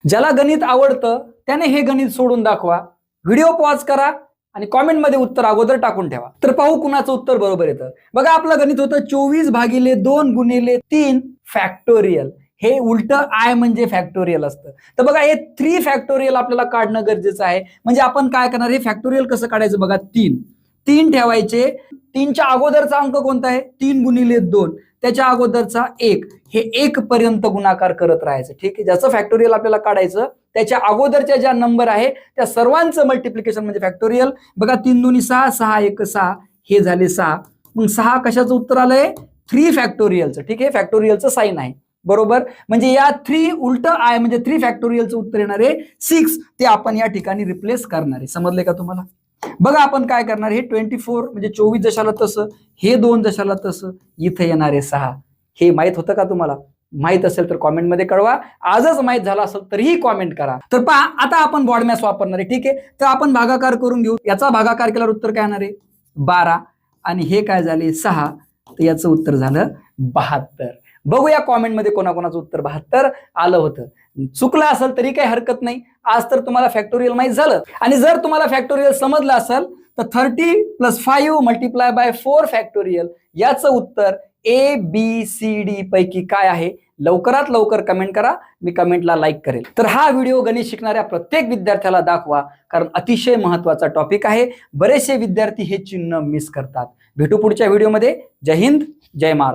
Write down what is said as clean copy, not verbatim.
ज्याला गणित आवडतं त्याने हे गणित सोडून दाखवा, व्हिडिओ पॉज करा आणि कॉमेंटमध्ये उत्तर अगोदर टाकून ठेवा. तर पाहू कुणाचं उत्तर बरोबर येतं. बघा आपलं गणित होतं 24/2 गुणिले 3 फॅक्टोरियल. हे उलट आय म्हणजे फॅक्टोरियल असतं. तर बघा हे 3 फॅक्टोरियल आपल्याला काढणं गरजेचं आहे. म्हणजे आपण काय करणार, हे फॅक्टोरियल कसं काढायचं बघा, 3 ठेवायचे. 3च्या अगोदरचा अंक कोणता आहे, 3 गुणिले 2, त्याच्या अगोदरचा 1, हे 1 पर्यंत गुणाकार करत राहायचं. ठीक आहे, ज्याचं फॅक्टोरियल आपल्याला काढायचं त्याच्या अगोदरच्या ज्या नंबर आहे त्या सर्वांचं मल्टिप्लिकेशन म्हणजे फॅक्टोरियल. बघा 3 2 6, 6 1 6, हे झाले 6. मग 6 कशाचं उत्तर आलंय, 3 फॅक्टोरियलचं. ठीक आहे, फॅक्टोरियलचं साइन आहे बरोबर. म्हणजे या 3 उलट आय म्हणजे 3 फॅक्टोरियलचं उत्तर येणार आहे 6. ते आपण या ठिकाणी रिप्लेस करणार आहे. समजले का तुम्हाला? बघा आपण काय करणार, हे 24 म्हणजे 24 जशाला तसं, हे 2 जशाला तसं, इथे येणार आहे 6. हे माहित होतं का तुम्हाला? माहित असेल तर कॉमेंटमध्ये कळवा. आजच माहित झालं असेल तरीही कॉमेंट करा. तर पहा आता आपण बॉड मॅथ्स वापरणार आहे. ठीक आहे, तर आपण भागाकार करून घेऊ. याचा भागाकार केल्यावर उत्तर काय येणार आहे 12 आणि हे काय झाले 6, तर याचं उत्तर झालं 72. बघूया कॉमेंटमध्ये कोणाकोणाचं उत्तर 72 आलं होतं. चुकलं असेल तरी काही हरकत नाही. आज तर तुम्हाला फॅक्टोरियल माहित झालं. आणि जर तुम्हाला फॅक्टोरियल समजलं असेल तर 30 + 5 × 4 फॅक्टोरियल याचं उत्तर ABCD पैकी काय आहे लवकरात लवकर कमेंट करा. मी कमेंटला लाईक करेल. तर हा व्हिडिओ गणित शिकणाऱ्या प्रत्येक विद्यार्थ्याला दाखवा, कारण अतिशय महत्वाचा टॉपिक आहे. बरेचसे विद्यार्थी हे चिन्ह मिस करतात. भेटू पुढच्या व्हिडिओमध्ये. जय हिंद, जय महाराष्ट्र.